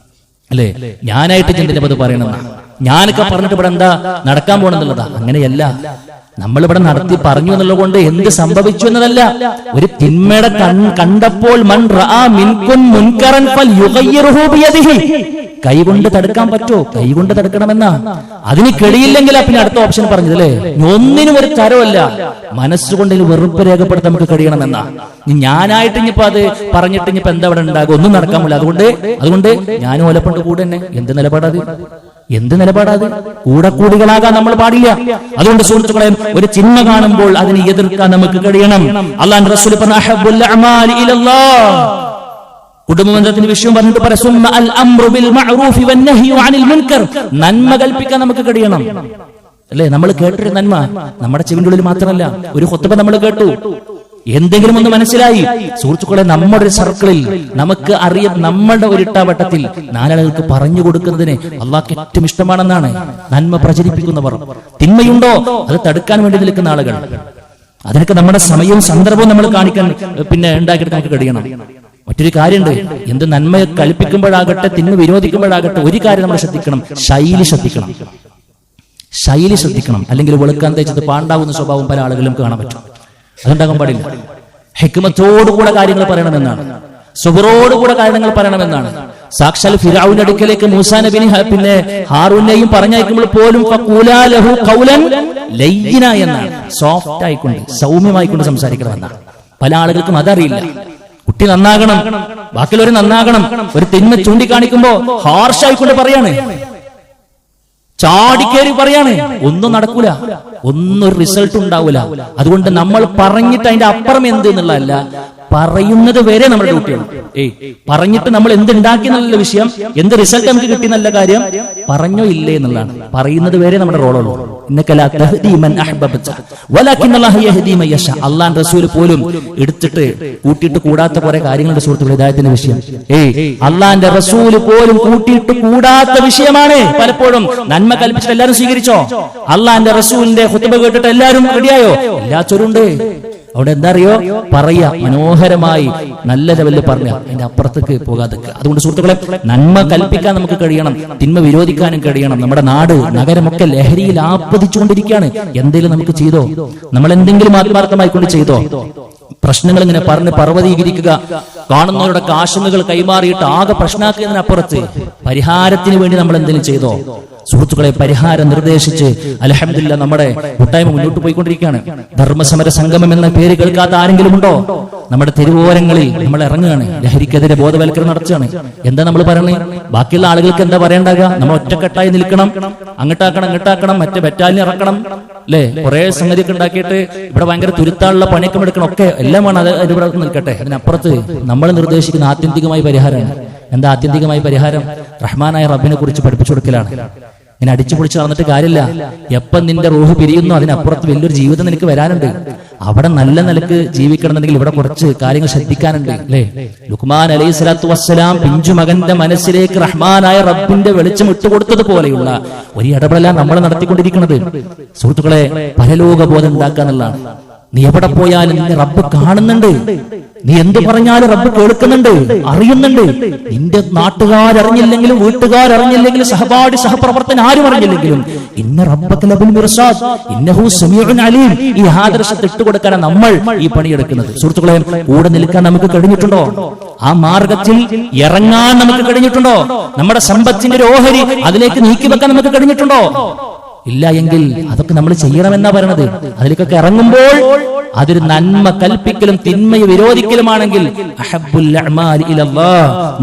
അല്ലെ, ഞാനായിട്ട് ചിന്തിച്ചത് പറയണമെന്നാണ്. ഞാനൊക്കെ പറഞ്ഞിട്ട് ഇവിടെ എന്താ നടക്കാൻ പോണെന്നുള്ളതാ. അങ്ങനെയല്ല. നമ്മളിവിടെ നടത്തി പറഞ്ഞു എന്നുള്ളത് കൊണ്ട് എന്ത് സംഭവിച്ചു എന്നതല്ല. ഒരു തിന്മയുടെ കണ്ടപ്പോൾ മൻ റആ മിൻകും മുൻകറൻ ഫൽയുഗയ്യിറുഹു ബിയദിഹി. കൈകൊണ്ട് തടുക്കാൻ പറ്റോ? കൈകൊണ്ട് തടുക്കണമെന്നാ. അതിന് കഴിയില്ലെങ്കിൽ പിന്നെ അടുത്ത ഓപ്ഷൻ പറഞ്ഞതല്ലേ, ഒന്നിനും ഒരു തരമല്ല. മനസ്സുകൊണ്ട് വെറുപ്പ് രേഖപ്പെടുത്താൻ നമുക്ക് കഴിയണമെന്നാ. ഞാനായിട്ട് ഇനിയിപ്പോ അത് പറഞ്ഞിട്ട് ഇനിയിപ്പോ എന്താ ഇവിടെ ഉണ്ടാകും? ഒന്നും നടക്കാൻ പോല. അതുകൊണ്ട് ഞാനും ഓലപ്പണ്ട് കൂടെ തന്നെ. എന്ത് നിലപാടാത്? കൂടികളാകാൻ നമ്മൾ പാടില്ല. അതുകൊണ്ട് സുഹൃത്തുക്കളെ, ഒരു ചിന്മ കാണുമ്പോൾ അതിനെ എതിർക്കാൻ നമുക്ക് കഴിയണം. അല്ലാഹുവിന്റെ റസൂൽ പറഞ്ഞു, അഹബ്ബുൽ അഅ്മാലി ഇലല്ലാഹ്. കുടുംബബന്ധത്തിന്റെ വിഷയം പറഞ്ഞിട്ട് പറയുന്നു, അൽ അംറു ബിൽ മഅറൂഫി വന്നഹ്യു അനിൽ മുൻകർ. നന്മ കൽപ്പിക്കാൻ നമുക്ക് കഴിയണം. അല്ലേ, നമ്മൾ കേട്ടൊരു നന്മ നമ്മുടെ ചെവിന്റെ ഉള്ളിൽ മാത്രമല്ല. ഒരു ഖുത്ബ നമ്മൾ കേട്ടു, എന്തെങ്കിലും ഒന്ന് മനസ്സിലായി. സുഹൃത്തുക്കളെ, നമ്മുടെ ഒരു സർക്കിളിൽ നമുക്ക് അറിയാം, നമ്മുടെ ഒരു ഇട്ടാവട്ടത്തിൽ നാലാളുകൾക്ക് പറഞ്ഞു കൊടുക്കുന്നതിന് അള്ളാഹ്ക്ക് ഏറ്റവും ഇഷ്ടമാണെന്നാണ്. നന്മ പ്രചരിപ്പിക്കുന്നവർ, തിന്മയുണ്ടോ അത് തടുക്കാൻ വേണ്ടി നിൽക്കുന്ന ആളുകൾ, അതിനൊക്കെ നമ്മുടെ സമയവും സന്ദർഭവും നമ്മൾ കാണിക്കാൻ ഉണ്ടാക്കിയിട്ട് നമുക്ക് കഴിയണം. മറ്റൊരു കാര്യമുണ്ട്, എന്ത് നന്മ കൽപ്പിക്കുമ്പോഴാകട്ടെ തിന്മ വിരോധിക്കുമ്പോഴാകട്ടെ ഒരു കാര്യം നമ്മൾ ശ്രദ്ധിക്കണം, ശൈലി ശ്രദ്ധിക്കണം. അല്ലെങ്കിൽ വെളുക്കാൻ തേച്ചത് പാണ്ടാവുന്ന സ്വഭാവം പല ആളുകളും കാണാൻ പറ്റും. അതുണ്ടാകാൻ പാടില്ല. ഹിക്മത്തോടുകൂടെ കാര്യങ്ങൾ പറയണമെന്നാണ്, സുബറോടുകൂടെ കാര്യങ്ങൾ പറയണമെന്നാണ്. സാക്ഷാൽ ഫിർഔന്റെ അടുക്കലേക്ക് മൂസാ നബിനെ ഹാറൂനെയും പറഞ്ഞയക്കുമ്പോൾ പോലും ഫഖൂലാ ലഹു ഖൗലൻ ലയ്യിന എന്നാണ്, സോഫ്റ്റ് ആയിക്കൊണ്ട് സൗമ്യമായിക്കൊണ്ട് സംസാരിക്കണമെന്നാണ്. പല ആളുകൾക്കും അതറിയില്ല. കുട്ടി നന്നാകണം, ബാക്കിയുള്ളവർ നന്നാകണം, ഒരു തിന്മ ചൂണ്ടിക്കാണിക്കുമ്പോ ഹാർഷായിക്കൊണ്ട് പറയാണ്, ചാടിക്കേറി പറയാണ്, ഒന്നും നടക്കൂല, ഒന്നും റിസൾട്ട് ഉണ്ടാവൂല. അതുകൊണ്ട് നമ്മൾ പറഞ്ഞിട്ട് അതിന്റെ അപ്പുറം എന്ത് എന്നുള്ളതല്ല, പറയുന്നത് വരെ നമ്മുടെ ഡ്യൂട്ടിയാണ്. പറഞ്ഞിട്ട് നമ്മൾ എന്തുണ്ടാക്കി എന്നുള്ള വിഷയം, എന്ത് റിസൾട്ട് നമുക്ക് കിട്ടി നല്ല കാര്യം, പറഞ്ഞോ ഇല്ലേ എന്നുള്ളതാണ്. പറയുന്നത് വരെ നമ്മുടെ റോളുള്ളൂ. അള്ളാഹ് റസൂൽ പോലും എടുത്തിട്ട് കൂട്ടിയിട്ട് കൂടാത്ത കുറെ കാര്യങ്ങളുടെ സുഹൃത്തുക്കൾ ഹിദായത്തിന്റെ വിഷയം. അള്ളാന്റെ റസൂല് പോലും കൂട്ടിയിട്ട് കൂടാത്ത വിഷയമാണ്. പലപ്പോഴും നന്മ കൽപ്പിച്ചിട്ട് എല്ലാവരും സ്വീകരിച്ചോ? അള്ളാന്റെ റസൂലിന്റെ ഖുതുബ കേട്ടിട്ട് എല്ലാവരും റെഡിയായോ? എല്ലാച്ചോരുണ്ട്. അവിടെ എന്താ അറിയോ, പറയാ മനോഹരമായി നല്ല ലെവലിൽ പറഞ്ഞ അതിന്റെ അപ്പുറത്തേക്ക് പോകാതെ. അതുകൊണ്ട് സുഹൃത്തുക്കളെ, നന്മ കൽപ്പിക്കാൻ നമുക്ക് കഴിയണം, തിന്മ വിരോധിക്കാനും കഴിയണം. നമ്മുടെ നാട് നഗരമൊക്കെ ലഹരിയിൽ ആസ്വദിച്ചുകൊണ്ടിരിക്കുകയാണ്. എന്തെങ്കിലും നമുക്ക് ചെയ്തോ? നമ്മൾ എന്തെങ്കിലും ആത്മാർത്ഥമായി കൊണ്ട് ചെയ്തോ? പ്രശ്നങ്ങൾ ഇങ്ങനെ പറഞ്ഞ് പർവ്വതീകരിക്കുക, കാണുന്നവരുടെ കാശുകൾ കൈമാറിയിട്ട് ആകെ പ്രശ്നമാക്കുന്നതിനപ്പുറത്ത് പരിഹാരത്തിന് വേണ്ടി നമ്മൾ എന്തെങ്കിലും ചെയ്തോ? സുഹൃത്തുക്കളെ, പരിഹാരം നിർദ്ദേശിച്ച് അൽഹംദുലില്ലാഹ് നമ്മുടെ കൂട്ടായ്മ മുന്നോട്ട് പോയിക്കൊണ്ടിരിക്കുകയാണ്. ധർമ്മസമര സംഗമം എന്ന പേര് കേൾക്കാത്ത ആരെങ്കിലും ഉണ്ടോ? നമ്മുടെ തെരുവോരങ്ങളിൽ നമ്മൾ ഇറങ്ങുകയാണ്, ലഹരിക്കെതിരെ ബോധവൽക്കരണം നടത്തുകയാണ്. എന്താ നമ്മൾ പറയുന്നത്? ബാക്കിയുള്ള ആളുകൾക്ക് എന്താ പറയണ്ടാകുക? നമ്മൾ ഒറ്റക്കെട്ടായി നിൽക്കണം, അങ്ങോട്ടാക്കണം ഇങ്ങോട്ടാക്കണം, മറ്റേ ബറ്റാലിയൻ ഇറക്കണം, അല്ലെ? കുറെ സംഗതിയൊക്കെ ഉണ്ടാക്കിയിട്ട് ഇവിടെ ഭയങ്കര തുരുത്താനുള്ള പണിയൊക്കെ എടുക്കണം, ഒക്കെ എല്ലാം വേണം. അത് ഇവിടെ നിൽക്കട്ടെ. അതിനപ്പുറത്ത് നമ്മൾ നിർദ്ദേശിക്കുന്ന ആത്യന്തികമായ പരിഹാരമാണ്. എന്താ ആത്യന്തികമായ പരിഹാരം? റഹ്മാനായ റബ്ബിനെ കുറിച്ച് പഠിപ്പിച്ചു കൊടുക്കലാണ്. ഇങ്ങനെ അടിച്ചു പൊളിച്ച് നടന്നിട്ട് കാര്യമില്ല. എപ്പം നിന്റെ റൂഹ് പിരിയുന്നു അതിനപ്പുറത്ത് വലിയൊരു ജീവിതം നിനക്ക് വരാനുണ്ട്. അവിടെ നല്ല നിലക്ക് ജീവിക്കണമെന്നുണ്ടെങ്കിൽ ഇവിടെ കുറച്ച് കാര്യങ്ങൾ ശ്രദ്ധിക്കാനുണ്ട്, അല്ലേ? ലുക്മാൻ അലൈഹി സ്വലാത്തു വസ്സലാം പിഞ്ചു മകന്റെ മനസ്സിലേക്ക് റഹ്മാനായ റബ്ബിന്റെ വെളിച്ചം ഇട്ടുകൊടുത്തതുപോലെയുള്ള ഒരു ഇടപെടലാണ് നമ്മൾ നടത്തിക്കൊണ്ടിരിക്കുന്നത്. സുഹൃത്തുക്കളെ, പരലോക ബോധം ഉണ്ടാക്കുക എന്നുള്ളതാണ്. നീ എവിടെ പോയാലും നിന്നെ റബ്ബ് കാണുന്നുണ്ട്. നീ എന്ത് പറഞ്ഞാലും റബ്ബ് കേൾക്കുന്നുണ്ട്, അറിയുന്നുണ്ട്. നിന്റെ നാട്ടുകാരറിഞ്ഞില്ലെങ്കിലും വീട്ടുകാരറിഞ്ഞില്ലെങ്കിലും സഹപാഠി സഹപ്രവർത്തകൻ ആരും അറിഞ്ഞില്ലെങ്കിലും ഇന്ന റബ്ബക ലബിൽ മിർസാദ് ഇന്നഹു സമീഉൻ അലീം. ഈ ആദർശത്തെ ഇട്ടുകൊടുക്കാനാണ് നമ്മൾ ഈ പണിയെടുക്കുന്നത്. സുഹൃത്തുക്കളെ, കൂടെ നിൽക്കാൻ നമുക്ക് കഴിഞ്ഞിട്ടുണ്ടോ? ആ മാർഗത്തിൽ ഇറങ്ങാൻ നമുക്ക് കഴിഞ്ഞിട്ടുണ്ടോ? നമ്മുടെ സമ്പത്തിന്റെ ഒരു ഓഹരി അതിലേക്ക് നീക്കി വെക്കാൻ നമുക്ക് കഴിഞ്ഞിട്ടുണ്ടോ? ഇല്ല എങ്കിൽ അതൊക്കെ നമ്മൾ ചെയ്യണമെന്നാ പറയണത്. അതിലേക്കൊക്കെ ഇറങ്ങുമ്പോൾ അതൊരു നന്മ കൽപ്പിക്കലും തിന്മയെ വിരോധിക്കലുമാണെങ്കിൽ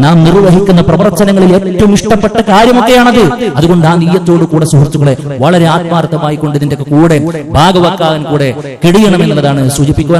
നാം നിർവഹിക്കുന്ന പ്രവർത്തനങ്ങളിൽ ഏറ്റവും ഇഷ്ടപ്പെട്ട കാര്യമൊക്കെയാണത്. അതുകൊണ്ട് ആ നീയത്തോടു കൂടെ സുഹൃത്തുക്കളെ വളരെ ആത്മാർത്ഥമായി കൊണ്ട് ഇതിന്റെ കൂടെ ഭാഗവക്കാരൻ കൂടെ കഴിയണമെന്നുള്ളതാണ് സൂചിപ്പിക്കുക.